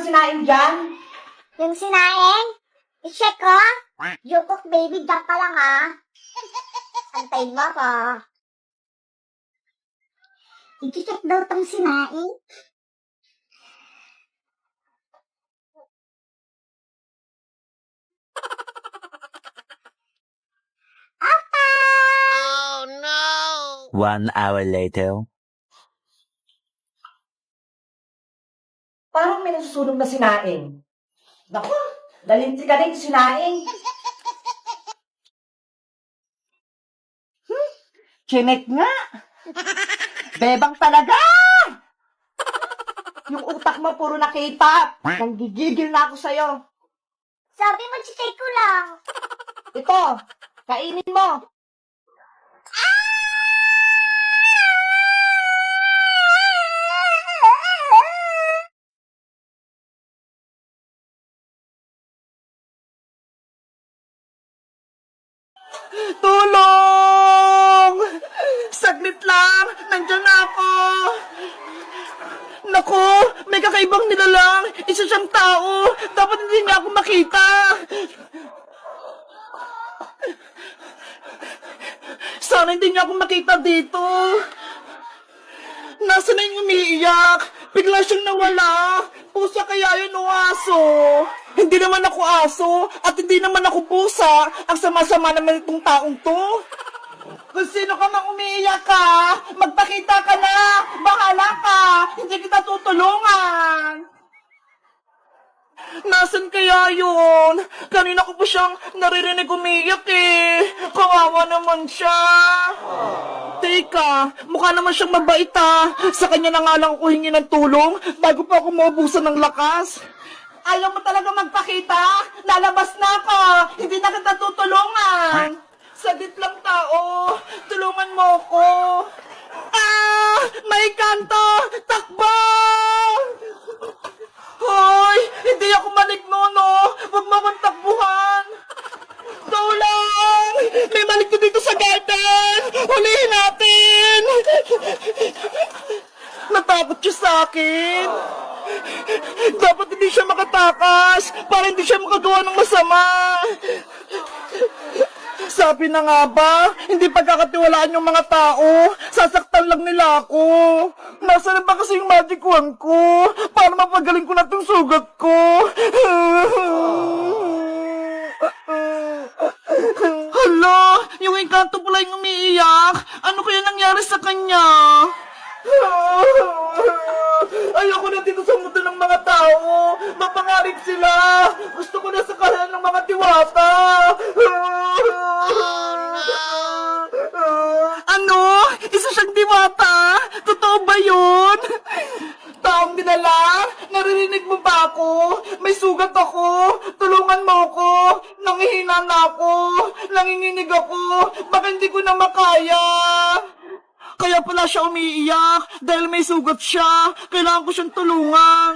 sinaing dyan? Yung sinaing? I-check ko? Yukok baby, dyan ka lang Antayin mo ko. I-check daw tong sinaing. Apa! 1 hour later. Parang may nasusunog na sinaing. Naku, dalinti ka rin sinaing. Chinek nga. Bebang talaga! Yung utak mo puro na K-pop. Nanggigigil na ako sa'yo. Sabi mo, check ko lang. Ito, kainin mo. Tulong! Saglit lang! Nandiyan na ako! Naku! May kakaibang nilalang! Isa siyang tao! Dapat hindi niya ako makita! Sana hindi niya ako makita dito! Nasaan na yung umiiyak? Bigla siyang nawala! Pusa kaya yun o aso? Hindi naman ako aso at hindi naman ako pusa. Ang sama-sama naman itong taong to. Kung sino ka mang umiiyak ka, magpakita ka na! Bahala ka! Hindi kita tutulungan! Nasaan kaya yun? Kanina ko pa siyang naririnig umiiyak Kawawa naman siya. Teka, mukha naman siyang mabait Sa kanya na nga lang ako hingi ng tulong bago pa ako maubusan ng lakas. Ayaw mo talaga magpakita? Lalabas na ako! Hindi na kita tutulungan! Saglit lang tao! Tulungan mo ko! May kanto! Takbo! Hoy! Hindi ako maligno, no? Huwag mo akong takbuhan! Tulong! May maligno dito sa garden! Hulihin natin! Natakot siya sa akin! Dapat hindi siya makatakas para hindi siya makagawa ng masama. Sabi na nga ba, hindi pagkakatiwalaan yung mga tao. Sasaktan lang nila ako. Nasaan ba kasi yung magic wand ko para mapagaling ko na itong sugat ko? Hala, yung engkanto pala yung umiiyak. Ano kaya nangyari sa kanya? Ayoko na dito sa mundo ng mga tao. Mapangarip sila. Gusto ko na sa kalan ng mga diwata. Ano? Isa siyang diwata? Totoo ba yun? Taong dinala? Naririnig mo ba ako? May sugat ako. Tulungan mo ako. Nangihina na ako. Nanginginig ako. Baka hindi ko na makaya. Kaya pala siya umiiyak dahil may sugat siya. Kailangan ko siyang tulungan.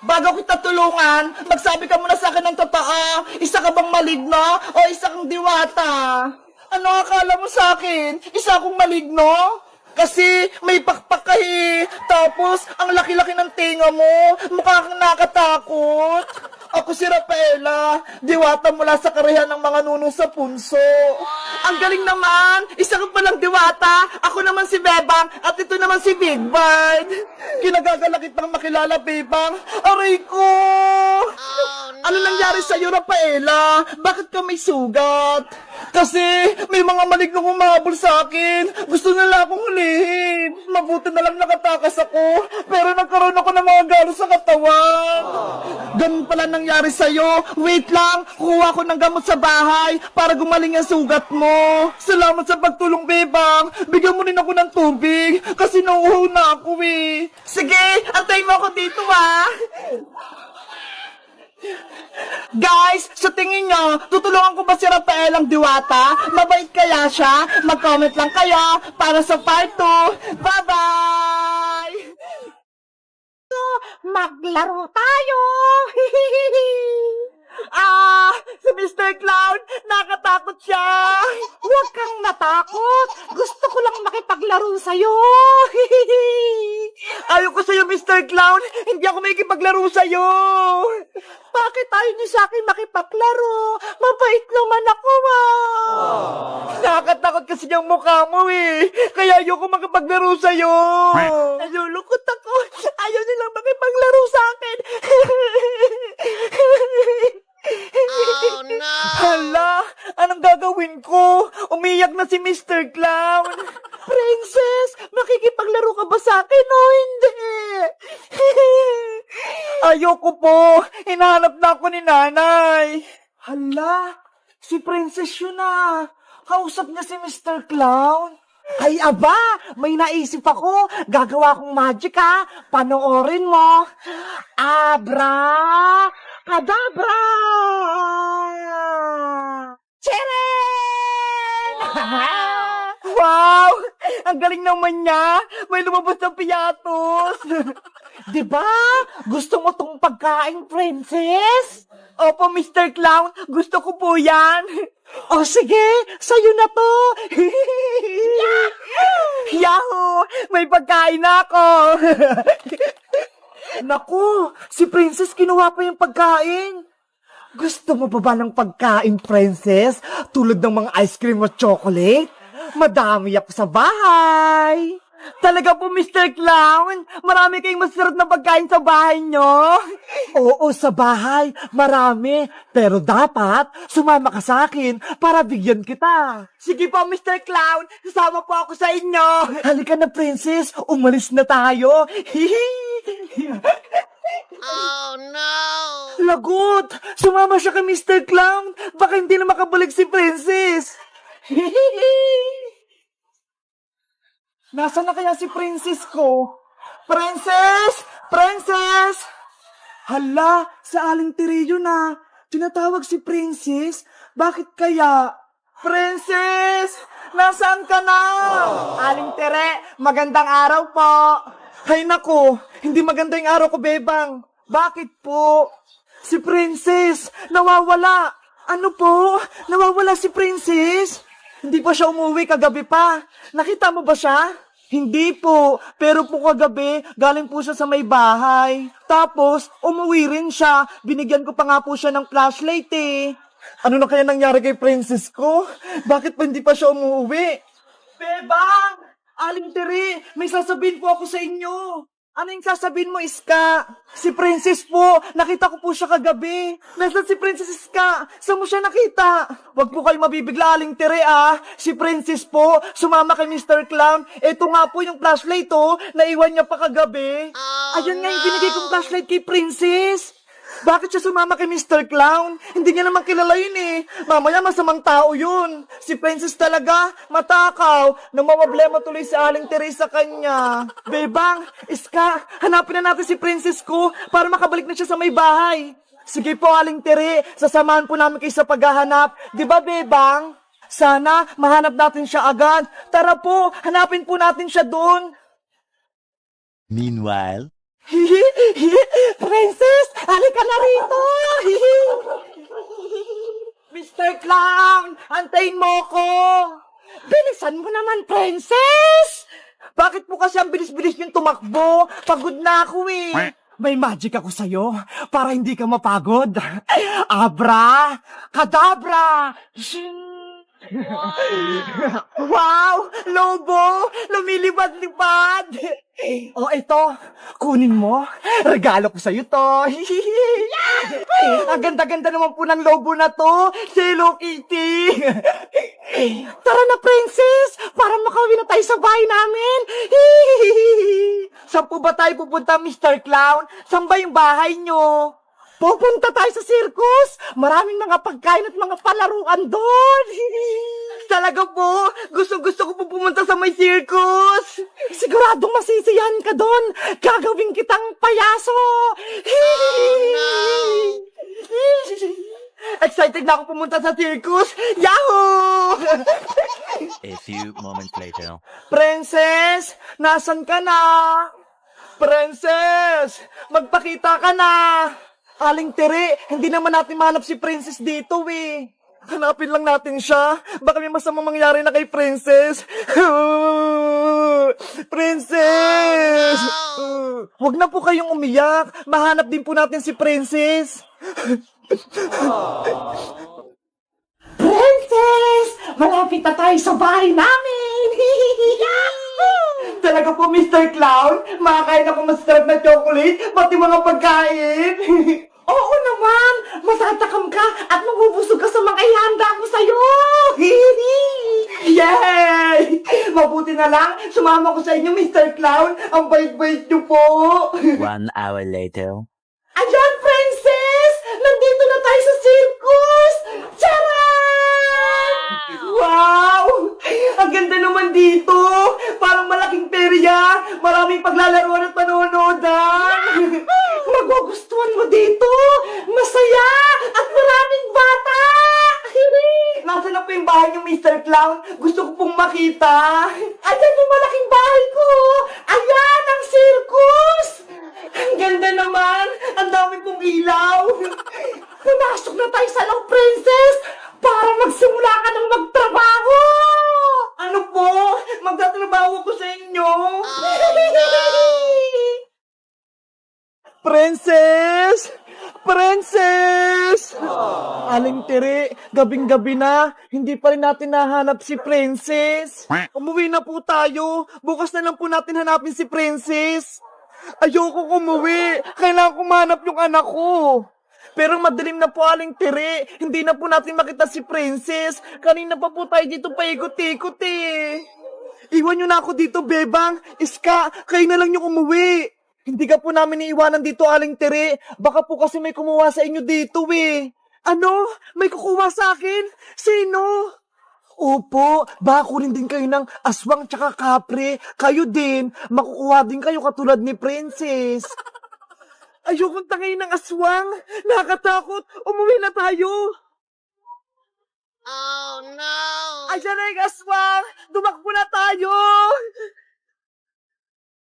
Bago kita tulungan, magsabi ka muna sa akin ng totoo. Isa ka bang maligno o isa kang diwata? Ano akala mo sa akin? Isa akong maligno? Kasi may pakpak ka Tapos, ang laki-laki ng tinga mo. Mukha kang nakatakot. Ako si Rafaela, diwata mula sa karayan ng mga nunong sa punso. Ang galing naman! Isa ka palang diwata, ako naman si Bebang, at ito naman si Big Bird. Kinagagalakit pang makilala, Bebang. Aray ko! Ano nangyari sa'yo, Rafaela? Bakit ka may sugat? Kasi may mga malignong humabol sa akin. Gusto nila akong hulihin. Mabuti na lang nakatakas ako, pero nagkaroon ako ng mga galo sa katawan. Ganun pala nangyari sa'yo. Wait lang, kuha ko ng gamot sa bahay para gumaling ang sugat mo. Salamat sa pagtulong, Bebang. Bigyan mo rin ako ng tubig kasi nauuhaw na ako Sige, antayin mo ako dito Guys, sa tingin nyo, tutulungan ko ba si Rafael ang diwata? Mabait kaya siya? Mag-comment lang kayo para sa part 2. Bye-bye! Maglaro tayo! Si Mr. Clown, nakatakot siya! Huwag kang natakot! Gusto ko lang makipaglaro sa'yo! Mr. Clown, hindi ako makikipaglaro sa'yo. Bakit tayo niyo sa akin makipaglaro? Mabait naman ako, Nakakatakot kasi yung mukha mo, Kaya ayoko makipaglaro sa'yo. Nalulungkot ako. Ayaw nilang makipaglaro sa akin. Oh no! Hala, anong gagawin ko? Umiyak na si Mr. Clown. Princess, makikipaglaro ka ba sa akin o hindi? Ayoko po. Hinahanap na ako ni nanay. Hala, si Princess yun na. Kausap niya si Mr. Clown. Ay aba, may naisip ako. Gagawa akong magic ha. Panoorin mo. Abra! Kadabra! Cheren! Wow! Ang galing naman niya! May lumabas ng piyatos! Diba? Gusto mo tong pagkain, princess? Opo, Mr. Clown. Gusto ko po yan. O sige, sa'yo na to. Yahoo! May pagkain na ako. Naku, si Princess kinuha pa yung pagkain. Gusto mo pa ba ng pagkain, Princess? Tulad ng mga ice cream o chocolate? Madami ako sa bahay. Talaga po, Mr. Clown? Marami kayong masarap na pagkain sa bahay nyo? Oo, sa bahay. Marami. Pero dapat, sumama ka sa akin para bigyan kita. Sige po, Mr. Clown. Sasama po ako sa inyo. Halika na, Princess. Umalis na tayo. Oh no! Lagot! Sumama siya kay Mr. Clown. Baka hindi na makabalik si Princess. Nasaan na kaya si Princess ko? Princess! Princess! Hala, sa Aling Tiriyo na. Tinatawag si Princess. Bakit kaya? Princess! Nasaan ka na? Aling Tere, magandang araw po. Hay nako, hindi maganda yung araw ko, Bebang. Bakit po? Si Princess, nawawala. Ano po? Nawawala si Princess? Hindi pa siya umuwi kagabi pa. Nakita mo ba siya? Hindi po. Pero po kagabi, galing po siya sa may bahay. Tapos, umuwi rin siya. Binigyan ko pa nga po siya ng flashlight Ano na kaya nangyari kay Princess ko? Bakit pa hindi pa siya umuwi? Bebang! Aling Tere, may sasabihin po ako sa inyo. Ano yung sasabihin mo, Iska? Si Princess po, nakita ko po siya kagabi. Nasaan si Princess Iska? Saan mo siya nakita? Huwag po kayo mabibigla, Aling Tere, Si Princess po, sumama kay Mr. Clown. Ito nga po yung flashlight, naiwan niya pa kagabi. Ayun nga yung binigay kong flashlight kay Princess. Bakit siya sumama kay Mr. Clown? Hindi niya naman kilala yun Mamaya masamang tao yun. Si Princess talaga, matakaw. Namawablema tuloy si Aling Tere sa kanya. Bebang, Iska, hanapin na natin si Princess ko para makabalik na siya sa may bahay. Sige po, Aling Tere, sasamahan po namin kayo sa paghahanap. Di ba, Bebang? Sana mahanap natin siya agad. Tara po, hanapin po natin siya doon. Meanwhile, Princess, halika na rito! Mr. Clown, antayin mo ko! Bilisan mo naman, Princess! Bakit po kasi ang bilis-bilis yung tumakbo? Pagod na ako May magic ako sa'yo para hindi ka mapagod. Abra! Kadabra! Wow! Lobo! Lumilipad-lipad! O ito, kunin mo. Regalo ko sa'yo to. Ang ganda-ganda naman po ng lobo na to. Si Hello Kitty. Tara na, Princess! Para makauwi na tayo sa bahay namin. Saan po ba tayo pupunta, Mr. Clown? Saan ba yung bahay nyo? Pupunta tayo sa circus! Maraming mga pagkain at mga palaruan doon! Talaga po! Gusto ko po pumunta sa may circus! Siguradong masisiyahan ka doon! Gagawin kitang payaso! Excited na ako pumunta sa circus! Yahoo! a few moments later. Princess! Nasaan ka na? Princess! Magpakita ka na! Aling Tere, hindi naman natin mahanap si Princess dito Hanapin lang natin siya. Baka may masamang mangyari na kay Princess. Princess! Huwag na po kayong umiyak. Mahanap din po natin si Princess. Princess! Malapit na tayo sa bahay namin! Talaga po, Mr. Clown? Makakain ako masarap na chocolate, pati mga pagkain. Oo naman! Matatakam ka at mabubusog ka sa mga ihanda ko sa'yo! Yay! Mabuti na lang, sumama ko sa inyo, Mr. Clown. Ang bait-bait niyo po. 1 hour later. Ayan, Princess! Nandito na tayo sa circus! Charan! Wow! Ang ganda naman dito! Parang malaking perya! Maraming paglalaruan at panonodan! Magugustuhan mo dito! Masaya! At maraming bata! Nasaan na po yung bahay niyo, Mr. Clown? Gusto ko pong makita! Ayan yung malaking bahay ko! Ayan ang circus! Ang ganda naman! Ang dami pong ilaw! Pumasok na tayo sa loob, Princess! Para magsimula ka ng magtrabaho! Ano po? Magtatrabaho ko sa inyo! Princess! Princess! Aling Tere, gabing-gabi na, hindi pa rin natin nahanap si Princess. Umuwi na po tayo. Bukas na lang po natin hanapin si Princess. Ayoko umuwi. Kailangan ko mahanap yung anak ko. Pero madilim na po, Aling Tere. Hindi na po natin makita si Princess. Kanina pa po tayo dito paikot-ikot eh. Iwan nyo na ako dito, Bebang. Iska, kayo na lang yung umuwi. Hindi ka po namin iiwanan dito, Aling Tere. Baka po kasi may kumuha sa inyo dito eh. Ano? May kukuha sa akin? Sino? Opo, baka kunin din kayo ng aswang tsaka kapre. Kayo din, makukuha din kayo katulad ni Princess. Ayokong tangayin ng aswang. Nakakatakot. Umuwi na tayo. Oh no! Ayan na yung aswang. Dumakbo na tayo.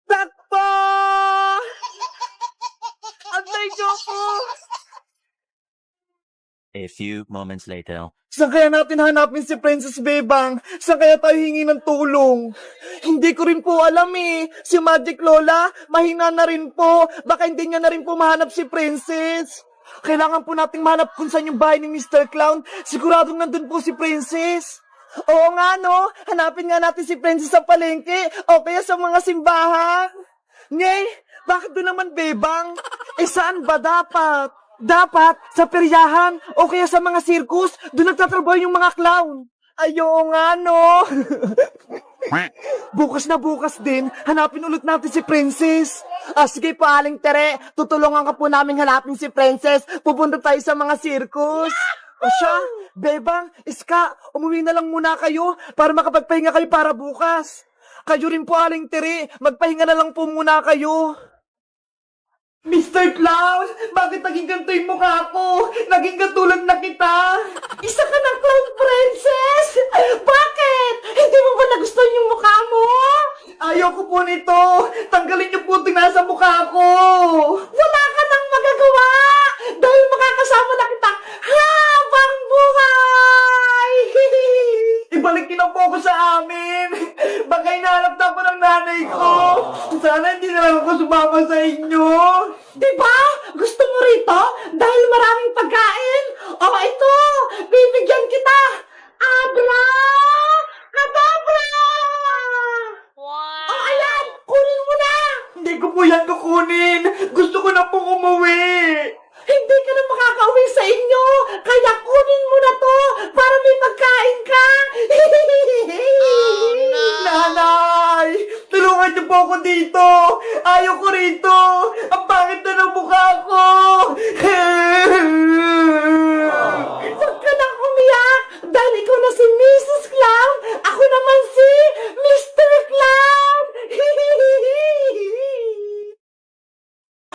Takbo! Antay niyo ko. A few moments later. Saan kaya natin hanapin si Princess Bebang? Saan kaya tayo hingi ng tulong? Hindi ko rin po alam eh. Si Magic Lola, mahina na rin po. Baka hindi niya na rin po mahanap si Princess. Kailangan po nating mahanap kung saan yung bahay ni Mr. Clown. Siguradong nandun po si Princess. Oo nga no, hanapin nga natin si Princess sa palengke o kaya sa mga simbahan. Ngay, bakit doon naman Bebang? Eh saan ba dapat? Dapat sa peryahan o kaya sa mga circus, doon nagtatrabaho yung mga clown. Ayo nga no. Bukas na bukas din, hanapin ulit natin si Princess. Sige po, Aling Tere, tutulungan ka po namin hanapin si Princess. Pupunta tayo sa mga circus. O siya, Bebang, Iska, umuwi na lang muna kayo para makapagpahinga kayo para bukas. Kayo rin po, Aling Tere, magpahinga na lang po muna kayo. Mr. Clown, bakit naging ganito yung mukha ko? Naging katulad na kita. Isa ka ng clown princess! Bakit? Hindi mo ba nagustuhan yung mukha mo? Ayoko po nito. Tanggalin niyo po itong nasa mukha ko. Wala ka nang magagawa dahil makakasama na kita habang buhay. Ibalik niyo na po ako sa amin. Baka hinahanap na ako ng nanay ko. Sana hindi na lang ako sumama sa inyo. Diba? Gusto mo rito? Dahil maraming pagkain? O ito, bibigyan kita. Abra! Kadabra! Wow! O ayan, kunin mo na. Hindi ko po yan kukunin. Gusto ko na pong umuwi. Hindi ka na makakauwi sa inyo. Kaya kunin mo na to para may pagkain ka. Oh, no. Nanay! Tulungan niyo po ako dito! Ayaw ko rito! Ang pangit na ng mukha ko!